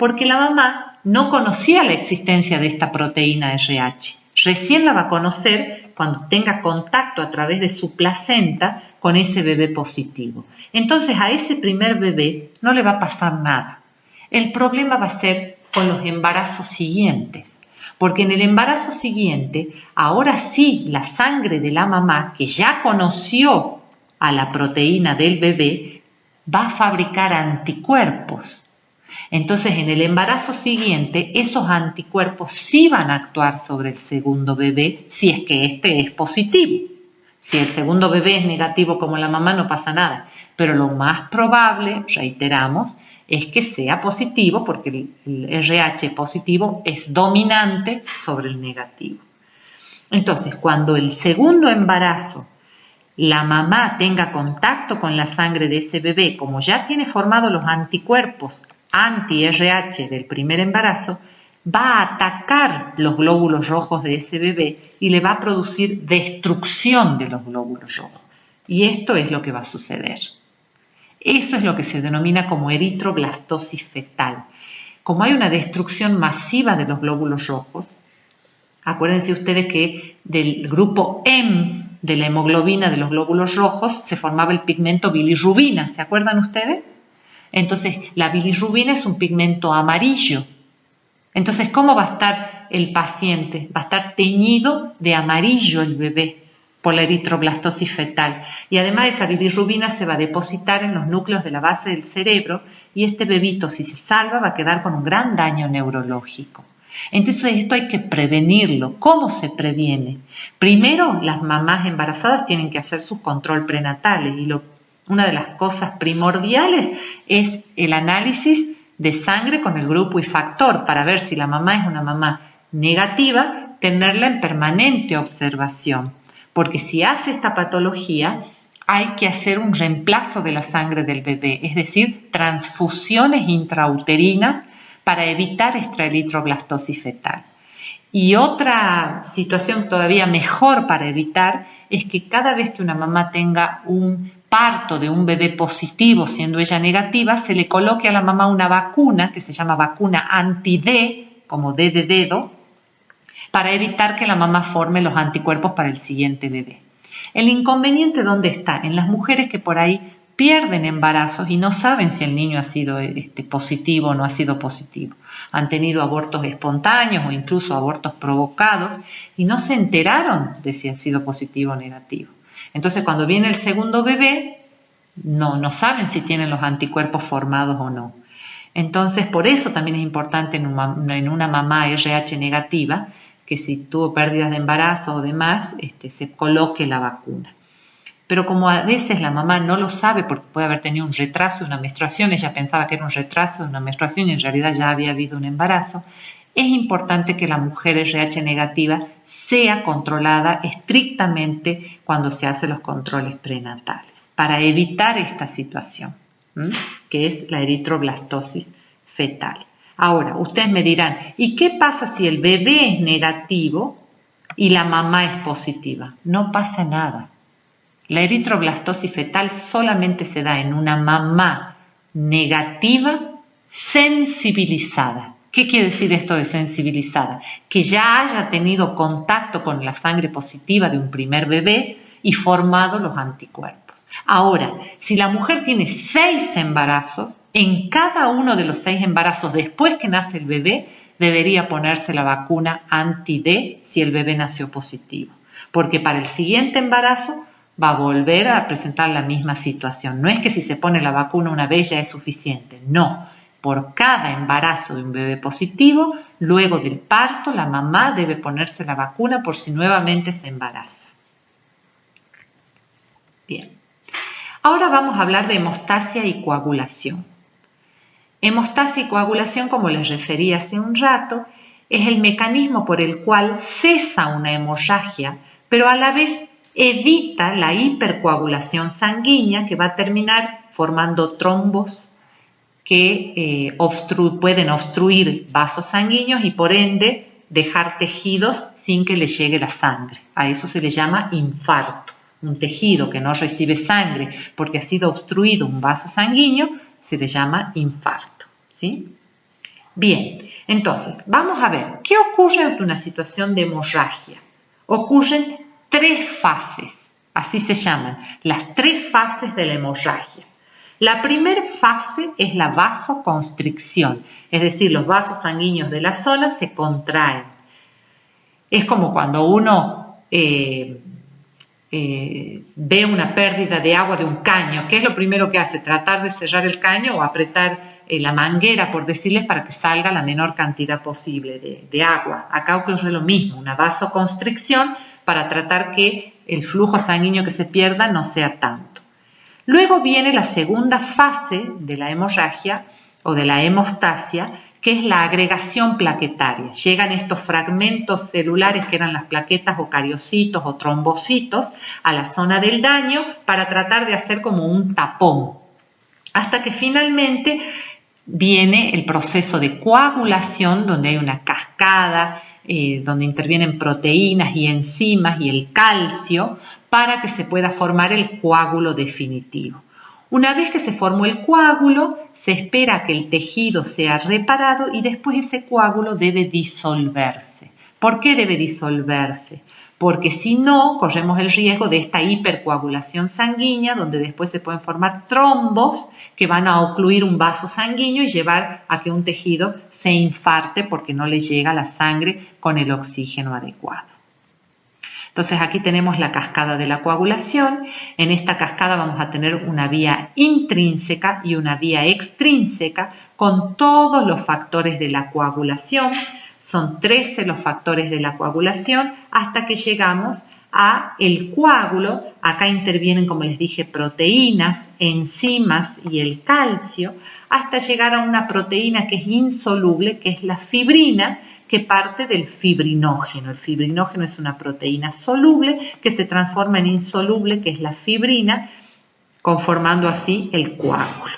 Porque la mamá no conocía la existencia de esta proteína RH. Recién la va a conocer cuando tenga contacto a través de su placenta con ese bebé positivo. Entonces a ese primer bebé no le va a pasar nada. El problema va a ser con los embarazos siguientes. Porque en el embarazo siguiente, ahora sí, la sangre de la mamá, que ya conoció a la proteína del bebé, va a fabricar anticuerpos. Entonces, en el embarazo siguiente, esos anticuerpos sí van a actuar sobre el segundo bebé si es que este es positivo. Si el segundo bebé es negativo como la mamá, no pasa nada. Pero lo más probable, reiteramos, es que sea positivo porque el RH positivo es dominante sobre el negativo. Entonces, cuando el segundo embarazo la mamá tenga contacto con la sangre de ese bebé, como ya tiene formados los anticuerpos anti-RH del primer embarazo, va a atacar los glóbulos rojos de ese bebé y le va a producir destrucción de los glóbulos rojos. Y esto es lo que va a suceder. Eso es lo que se denomina como eritroblastosis fetal. Como hay una destrucción masiva de los glóbulos rojos, acuérdense ustedes que del grupo M de la hemoglobina de los glóbulos rojos se formaba el pigmento bilirrubina, ¿se acuerdan ustedes? Entonces, la bilirrubina es un pigmento amarillo. Entonces, ¿cómo va a estar el paciente? Va a estar teñido de amarillo el bebé por la eritroblastosis fetal. Y además esa bilirrubina se va a depositar en los núcleos de la base del cerebro y este bebito, si se salva, va a quedar con un gran daño neurológico. Entonces esto hay que prevenirlo. ¿Cómo se previene? Primero, las mamás embarazadas tienen que hacer sus control prenatales y una de las cosas primordiales es el análisis de sangre con el grupo y factor para ver si la mamá es una mamá negativa, tenerla en permanente observación. Porque si hace esta patología, hay que hacer un reemplazo de la sangre del bebé, es decir, transfusiones intrauterinas para evitar esta eritroblastosis fetal. Y otra situación todavía mejor para evitar es que cada vez que una mamá tenga un parto de un bebé positivo, siendo ella negativa, se le coloque a la mamá una vacuna que se llama vacuna anti-D, como D de dedo, para evitar que la mamá forme los anticuerpos para el siguiente bebé. El inconveniente, ¿dónde está? En las mujeres que por ahí pierden embarazos y no saben si el niño ha sido positivo o no ha sido positivo. Han tenido abortos espontáneos o incluso abortos provocados y no se enteraron de si ha sido positivo o negativo. Entonces, cuando viene el segundo bebé, no saben si tienen los anticuerpos formados o no. Entonces, por eso también es importante en una mamá RH negativa que si tuvo pérdidas de embarazo o demás, se coloque la vacuna. Pero como a veces la mamá no lo sabe porque puede haber tenido un retraso de una menstruación, ella pensaba que era un retraso de una menstruación y en realidad ya había habido un embarazo, es importante que la mujer RH negativa sea controlada estrictamente cuando se hacen los controles prenatales para evitar esta situación, que es la eritroblastosis fetal. Ahora, ustedes me dirán, ¿y qué pasa si el bebé es negativo y la mamá es positiva? No pasa nada. La eritroblastosis fetal solamente se da en una mamá negativa sensibilizada. ¿Qué quiere decir esto de sensibilizada? Que ya haya tenido contacto con la sangre positiva de un primer bebé y formado los anticuerpos. Ahora, si la mujer tiene 6 embarazos, en cada uno de los 6 embarazos después que nace el bebé, debería ponerse la vacuna anti-D si el bebé nació positivo. Porque para el siguiente embarazo va a volver a presentar la misma situación. No es que si se pone la vacuna una vez ya es suficiente, no. Por cada embarazo de un bebé positivo, luego del parto, la mamá debe ponerse la vacuna por si nuevamente se embaraza. Bien. Ahora vamos a hablar de hemostasia y coagulación. Hemostasia y coagulación, como les referí hace un rato, es el mecanismo por el cual cesa una hemorragia, pero a la vez evita la hipercoagulación sanguínea que va a terminar formando trombos que pueden obstruir vasos sanguíneos y por ende dejar tejidos sin que le llegue la sangre. A eso se le llama infarto. Un tejido que no recibe sangre porque ha sido obstruido un vaso sanguíneo se le llama infarto, ¿sí? Bien, entonces, vamos a ver, ¿qué ocurre ante una situación de hemorragia? Ocurren 3 fases, así se llaman, las 3 fases de la hemorragia. La primera fase es la vasoconstricción, es decir, los vasos sanguíneos de la zona se contraen. Es como cuando uno ve una pérdida de agua de un caño. ¿Qué es lo primero que hace? Tratar de cerrar el caño o apretar la manguera, por decirles, para que salga la menor cantidad posible de agua. Acá ocurre lo mismo, una vasoconstricción para tratar que el flujo sanguíneo que se pierda no sea tanto. Luego viene la segunda fase de la hemorragia o de la hemostasia, que es la agregación plaquetaria. Llegan estos fragmentos celulares que eran las plaquetas o cariocitos o trombocitos a la zona del daño para tratar de hacer como un tapón. Hasta que finalmente viene el proceso de coagulación, donde hay una cascada, donde intervienen proteínas y enzimas y el calcio para que se pueda formar el coágulo definitivo. Una vez que se formó el coágulo, se espera que el tejido sea reparado y después ese coágulo debe disolverse. ¿Por qué debe disolverse? Porque si no, corremos el riesgo de esta hipercoagulación sanguínea, donde después se pueden formar trombos que van a ocluir un vaso sanguíneo y llevar a que un tejido se infarte porque no le llega la sangre con el oxígeno adecuado. Entonces aquí tenemos la cascada de la coagulación. En esta cascada vamos a tener una vía intrínseca y una vía extrínseca con todos los factores de la coagulación. Son 13 los factores de la coagulación hasta que llegamos a el coágulo. Acá intervienen, como les dije, proteínas, enzimas y el calcio, hasta llegar a una proteína que es insoluble, que es la fibrina, que parte del fibrinógeno. El fibrinógeno es una proteína soluble que se transforma en insoluble, que es la fibrina, conformando así el coágulo.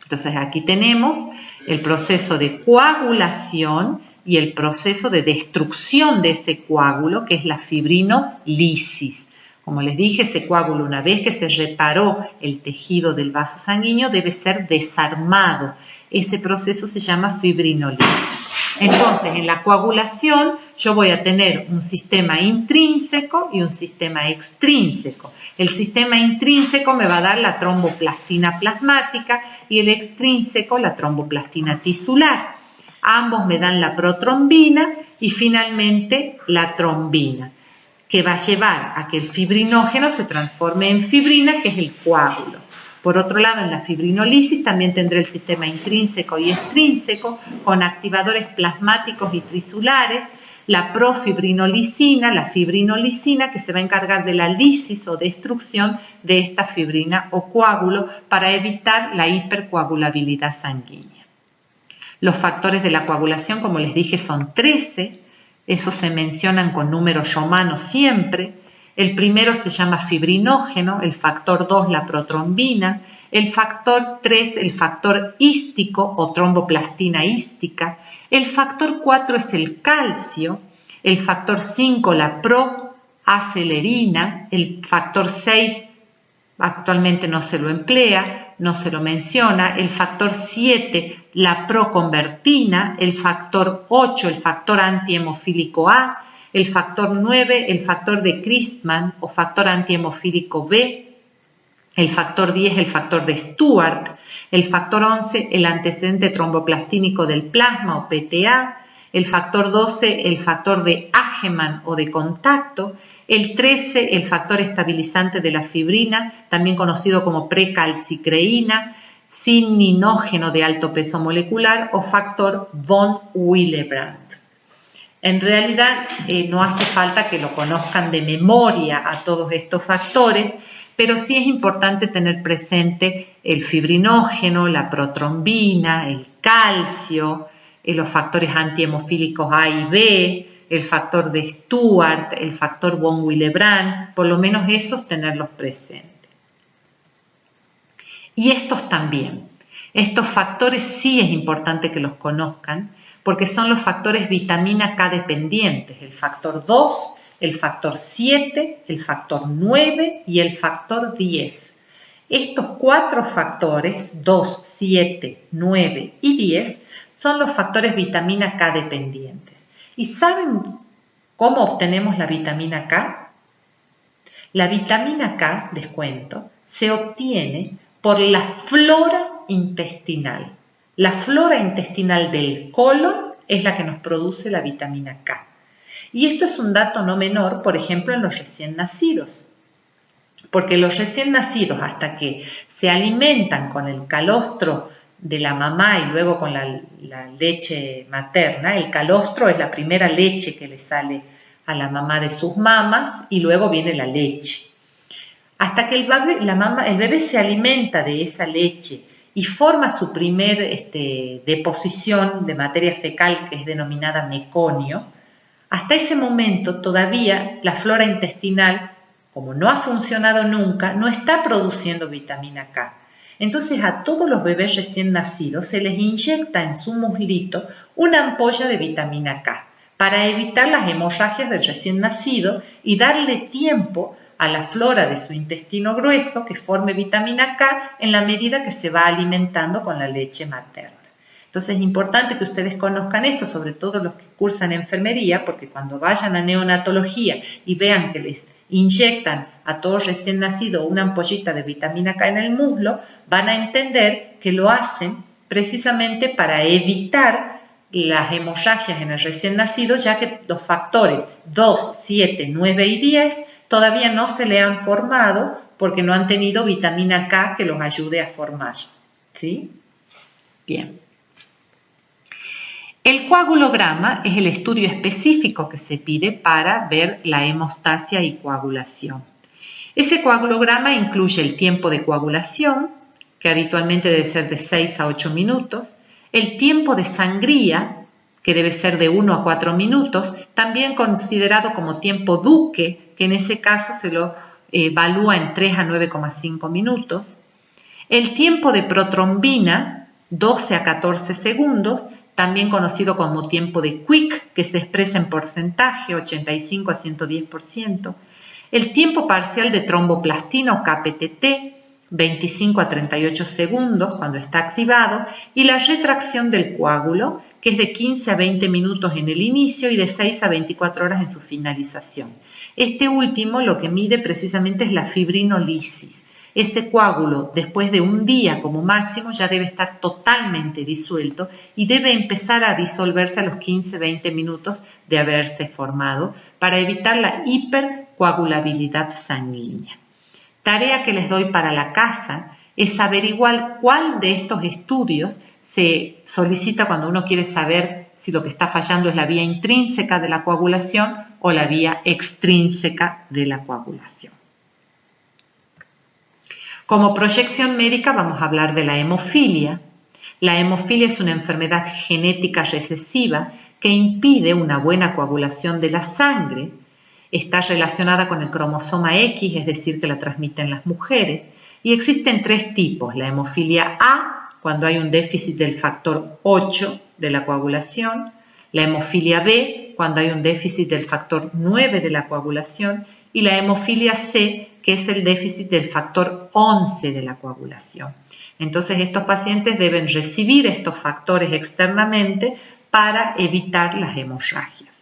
Entonces aquí tenemos el proceso de coagulación y el proceso de destrucción de ese coágulo, que es la fibrinolisis. Como les dije, ese coágulo, una vez que se reparó el tejido del vaso sanguíneo, debe ser desarmado. Ese proceso se llama fibrinolisis. Entonces, en la coagulación yo voy a tener un sistema intrínseco y un sistema extrínseco. El sistema intrínseco me va a dar la tromboplastina plasmática y el extrínseco la tromboplastina tisular. Ambos me dan la protrombina y finalmente la trombina, que va a llevar a que el fibrinógeno se transforme en fibrina, que es el coágulo. Por otro lado, en la fibrinolisis también tendré el sistema intrínseco y extrínseco con activadores plasmáticos y trisulares, la profibrinolizina, la fibrinolicina, que se va a encargar de la lisis o destrucción de esta fibrina o coágulo para evitar la hipercoagulabilidad sanguínea. Los factores de la coagulación, como les dije, son 13, esos se mencionan con números romanos siempre. El primero se llama fibrinógeno, el factor 2 la protrombina, el factor 3 el factor hístico o tromboplastina hística, el factor 4 es el calcio, el factor 5 la proacelerina, el factor 6 actualmente no se lo emplea, no se lo menciona, el factor 7 la proconvertina, el factor 8 el factor antihemofílico A, el factor 9, el factor de Christman o factor antihemofílico B, el factor 10, el factor de Stuart, el factor 11, el antecedente tromboplastínico del plasma o PTA, el factor 12, el factor de Ageman o de contacto, el 13, el factor estabilizante de la fibrina, también conocido como precalcicreína, cinninógeno de alto peso molecular o factor von Willebrand. En realidad no hace falta que lo conozcan de memoria a todos estos factores, pero sí es importante tener presente el fibrinógeno, la protrombina, el calcio, los factores antihemofílicos A y B, el factor de Stuart, el factor von Willebrand, por lo menos esos tenerlos presentes. Y estos también. Estos factores sí es importante que los conozcan, porque son los factores vitamina K dependientes, el factor 2, el factor 7, el factor 9 y el factor 10. Estos 4 factores, 2, 7, 9 y 10, son los factores vitamina K dependientes. ¿Y saben cómo obtenemos la vitamina K? La vitamina K, les cuento, se obtiene por la flora intestinal. La flora intestinal del colon es la que nos produce la vitamina K. Y esto es un dato no menor, por ejemplo, en los recién nacidos. Porque los recién nacidos, hasta que se alimentan con el calostro de la mamá y luego con la leche materna, el calostro es la primera leche que le sale a la mamá de sus mamas y luego viene la leche. Hasta que el bebé se alimenta de esa leche y forma su primer deposición de materia fecal, que es denominada meconio, hasta ese momento todavía la flora intestinal, como no ha funcionado nunca, no está produciendo vitamina K. Entonces a todos los bebés recién nacidos se les inyecta en su muslito una ampolla de vitamina K para evitar las hemorragias del recién nacido y darle tiempo a la flora de su intestino grueso que forme vitamina K en la medida que se va alimentando con la leche materna. Entonces es importante que ustedes conozcan esto, sobre todo los que cursan enfermería, porque cuando vayan a neonatología y vean que les inyectan a todos recién nacidos una ampollita de vitamina K en el muslo, van a entender que lo hacen precisamente para evitar las hemorragias en el recién nacido, ya que los factores 2, 7, 9 y 10 todavía no se le han formado porque no han tenido vitamina K que los ayude a formar. ¿Sí? Bien. El coagulograma es el estudio específico que se pide para ver la hemostasia y coagulación. Ese coagulograma incluye el tiempo de coagulación, que habitualmente debe ser de 6 a 8 minutos, el tiempo de sangría, que debe ser de 1 a 4 minutos, también considerado como tiempo Duque, que en ese caso se lo evalúa en 3 a 9,5 minutos, el tiempo de protrombina, 12 a 14 segundos, también conocido como tiempo de Quick, que se expresa en porcentaje, 85 a 110%, el tiempo parcial de tromboplastina o KPTT, 25 a 38 segundos cuando está activado, y la retracción del coágulo, que es de 15 a 20 minutos en el inicio y de 6 a 24 horas en su finalización. Este último lo que mide precisamente es la fibrinolisis. Ese coágulo, después de un día como máximo, ya debe estar totalmente disuelto y debe empezar a disolverse a los 15-20 minutos de haberse formado para evitar la hipercoagulabilidad sanguínea. Tarea que les doy para la casa es averiguar cuál de estos estudios se solicita cuando uno quiere saber si lo que está fallando es la vía intrínseca de la coagulación o la vía extrínseca de la coagulación. Como proyección médica vamos a hablar de la hemofilia. La hemofilia es una enfermedad genética recesiva que impide una buena coagulación de la sangre. Está relacionada con el cromosoma X, es decir, que la transmiten las mujeres. Y existen 3 tipos. La hemofilia A, cuando hay un déficit del factor 8 de la coagulación. La hemofilia B, cuando hay un déficit del factor 9 de la coagulación. Y la hemofilia C, que es el déficit del factor 11 de la coagulación. Entonces estos pacientes deben recibir estos factores externamente para evitar las hemorragias.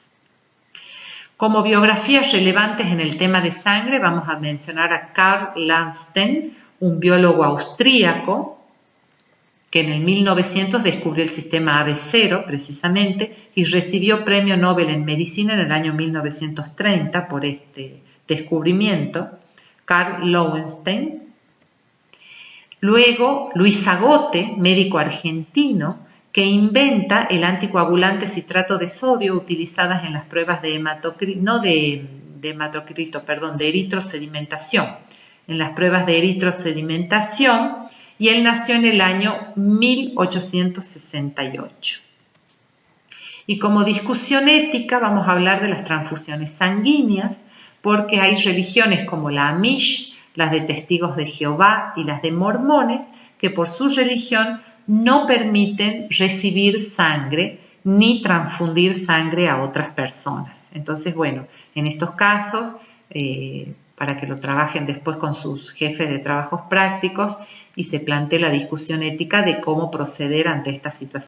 Como biografías relevantes en el tema de sangre vamos a mencionar a Karl Landstein, un biólogo austríaco que en el 1900 descubrió el sistema AB0 precisamente y recibió premio Nobel en medicina en el año 1930 por este descubrimiento. Karl Lowenstein. Luego, Luis Agote, médico argentino, que inventa el anticoagulante citrato de sodio utilizadas en las pruebas de eritrosedimentación. En las pruebas de eritrosedimentación, y él nació en el año 1868. Y como discusión ética vamos a hablar de las transfusiones sanguíneas, porque hay religiones como la Amish, las de Testigos de Jehová y las de Mormones, que por su religión no permiten recibir sangre ni transfundir sangre a otras personas. Entonces, bueno, en estos casos, para que lo trabajen después con sus jefes de trabajos prácticos y se plantee la discusión ética de cómo proceder ante esta situación.